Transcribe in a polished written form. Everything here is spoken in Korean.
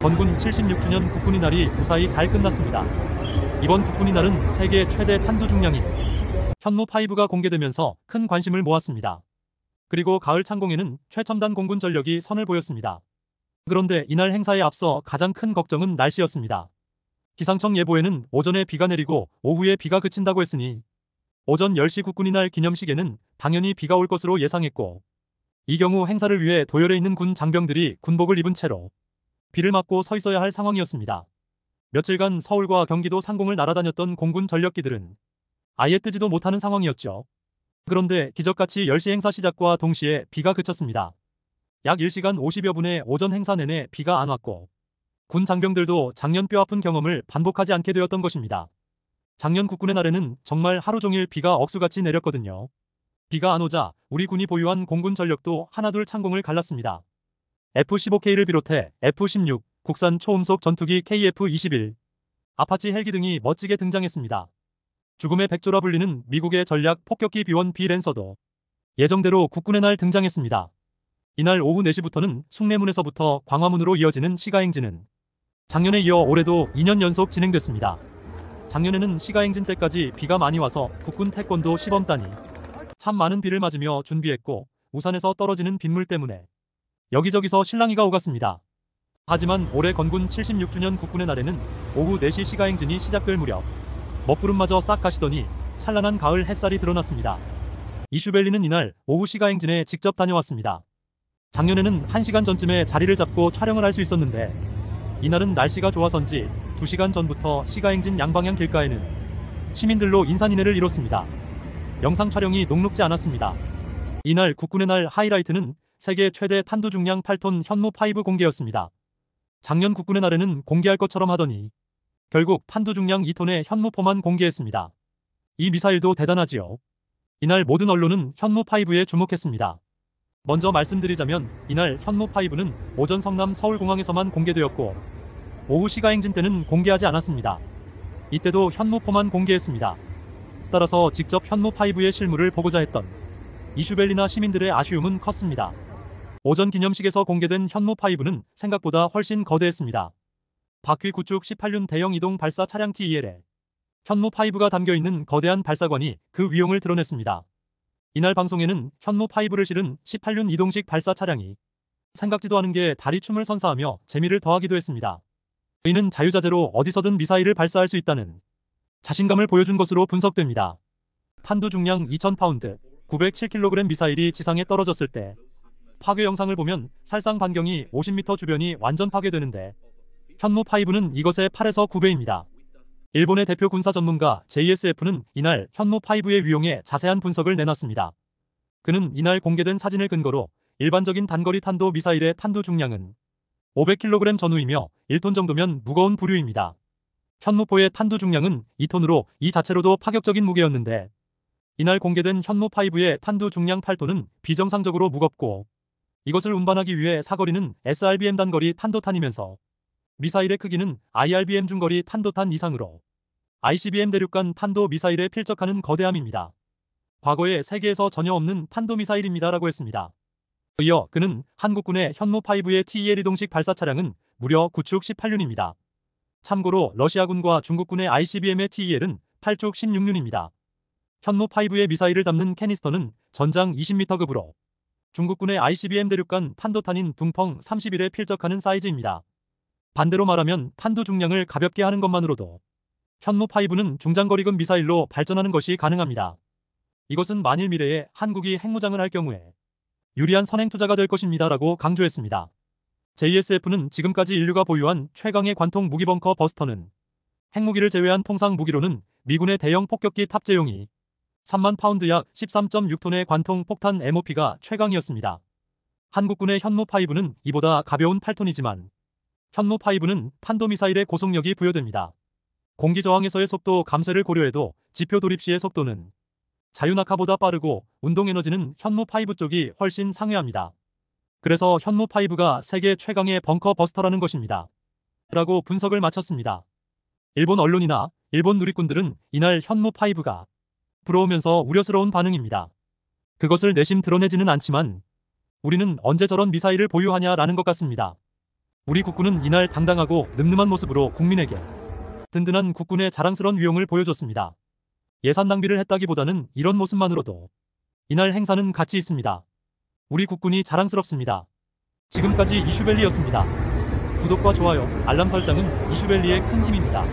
건군 76주년 국군의 날이 무사히 잘 끝났습니다. 이번 국군의 날은 세계 최대 탄두 중량인 현무5가 공개되면서 큰 관심을 모았습니다. 그리고 가을 창공에는 최첨단 공군 전력이 선을 보였습니다. 그런데 이날 행사에 앞서 가장 큰 걱정은 날씨였습니다. 기상청 예보에는 오전에 비가 내리고 오후에 비가 그친다고 했으니 오전 10시 국군의 날 기념식에는 당연히 비가 올 것으로 예상했고, 이 경우 행사를 위해 도열해 있는 군 장병들이 군복을 입은 채로 비를 맞고 서 있어야 할 상황이었습니다. 며칠간 서울과 경기도 상공을 날아다녔던 공군 전력기들은 아예 뜨지도 못하는 상황이었죠. 그런데 기적같이 10시 행사 시작과 동시에 비가 그쳤습니다. 약 1시간 50여 분의 오전 행사 내내 비가 안 왔고, 군 장병들도 작년 뼈아픈 경험을 반복하지 않게 되었던 것입니다. 작년 국군의 날에는 정말 하루 종일 비가 억수같이 내렸거든요. 비가 안 오자 우리 군이 보유한 공군 전력도 하나둘 창공을 갈랐습니다. F-15K를 비롯해 F-16, 국산 초음속 전투기 KF-21, 아파치 헬기 등이 멋지게 등장했습니다. 죽음의 백조라 불리는 미국의 전략 폭격기 B-1 B 랜서도 예정대로 국군의 날 등장했습니다. 이날 오후 4시부터는 숭례문에서부터 광화문으로 이어지는 시가행진은 작년에 이어 올해도 2년 연속 진행됐습니다. 작년에는 시가행진 때까지 비가 많이 와서 국군 태권도 시범단이 참 많은 비를 맞으며 준비했고, 우산에서 떨어지는 빗물 때문에 여기저기서 실랑이가 오갔습니다. 하지만 올해 건군 76주년 국군의 날에는 오후 4시 시가행진이 시작될 무렵 먹구름마저 싹 가시더니 찬란한 가을 햇살이 드러났습니다. 이슈벨리는 이날 오후 시가행진에 직접 다녀왔습니다. 작년에는 1시간 전쯤에 자리를 잡고 촬영을 할 수 있었는데, 이날은 날씨가 좋아서인지 2시간 전부터 시가행진 양방향 길가에는 시민들로 인산인해를 이뤘습니다. 영상 촬영이 녹록지 않았습니다. 이날 국군의 날 하이라이트는 세계 최대 탄두 중량 8톤 현무5 공개였습니다. 작년 국군의 날에는 공개할 것처럼 하더니 결국 탄두 중량 2톤의 현무4만 공개했습니다. 이 미사일도 대단하지요. 이날 모든 언론은 현무5에 주목했습니다. 먼저 말씀드리자면 이날 현무5는 오전 성남 서울공항에서만 공개되었고, 오후 시가행진 때는 공개하지 않았습니다. 이때도 현무4만 공개했습니다. 따라서 직접 현무5의 실물을 보고자 했던 이슈벨리나 시민들의 아쉬움은 컸습니다. 오전 기념식에서 공개된 현무5는 생각보다 훨씬 거대했습니다. 바퀴 구축 18륜 대형 이동 발사 차량 TEL에 현무5가 담겨있는 거대한 발사관이 그 위용을 드러냈습니다. 이날 방송에는 현무5를 실은 18륜 이동식 발사 차량이 생각지도 않은 게 다리 춤을 선사하며 재미를 더하기도 했습니다. 이는 자유자재로 어디서든 미사일을 발사할 수 있다는 자신감을 보여준 것으로 분석됩니다. 탄두 중량 2000파운드, 907kg 미사일이 지상에 떨어졌을 때 파괴 영상을 보면 살상 반경이 50m 주변이 완전 파괴되는데, 현무5는 이것의 8에서 9배입니다. 일본의 대표 군사 전문가 JSF는 이날 현무5의 위용에 자세한 분석을 내놨습니다. 그는 이날 공개된 사진을 근거로 일반적인 단거리 탄도 미사일의 탄두 중량은 500kg 전후이며 1톤 정도면 무거운 부류입니다. 현무4의 탄두 중량은 2톤으로 이 자체로도 파격적인 무게였는데, 이날 공개된 현무5의 탄두 중량 8톤은 비정상적으로 무겁고, 이것을 운반하기 위해 사거리는 SRBM 단거리 탄도탄이면서 미사일의 크기는 IRBM 중거리 탄도탄 이상으로 ICBM 대륙간 탄도 미사일에 필적하는 거대함입니다. 과거에 세계에서 전혀 없는 탄도 미사일입니다라고 했습니다. 이어 그는 한국군의 현무5의 TEL 이동식 발사 차량은 무려 구축 18륜입니다. 참고로 러시아군과 중국군의 ICBM의 TEL은 8축 16륜입니다. 현무5의 미사일을 담는 캐니스터는 전장 20m급으로 중국군의 ICBM 대륙간 탄도탄인 둥펑 31에 필적하는 사이즈입니다. 반대로 말하면 탄두 중량을 가볍게 하는 것만으로도 현무5는 중장거리급 미사일로 발전하는 것이 가능합니다. 이것은 만일 미래에 한국이 핵무장을 할 경우에 유리한 선행 투자가 될 것입니다라고 강조했습니다. JSF는 지금까지 인류가 보유한 최강의 관통 무기 벙커 버스터는 핵무기를 제외한 통상 무기로는 미군의 대형 폭격기 탑재용이 3만 파운드 약 13.6톤의 관통 폭탄 MOP가 최강이었습니다. 한국군의 현무5는 이보다 가벼운 8톤이지만 현무5는 탄도미사일의 고속력이 부여됩니다. 공기저항에서의 속도 감쇄를 고려해도 지표 돌입 시의 속도는 자유낙하보다 빠르고 운동에너지는 현무5 쪽이 훨씬 상회합니다. 그래서 현무5가 세계 최강의 벙커 버스터라는 것입니다. 라고 분석을 마쳤습니다. 일본 언론이나 일본 누리꾼들은 이날 현무5가 부러우면서 우려스러운 반응입니다. 그것을 내심 드러내지는 않지만 우리는 언제 저런 미사일을 보유하냐라는 것 같습니다. 우리 국군은 이날 당당하고 늠름한 모습으로 국민에게 든든한 국군의 자랑스러운 위용을 보여줬습니다. 예산 낭비를 했다기보다는 이런 모습만으로도 이날 행사는 가치 있습니다. 우리 국군이 자랑스럽습니다. 지금까지 이슈밸리였습니다. 구독과 좋아요, 알람 설정은 이슈밸리의 큰 힘입니다.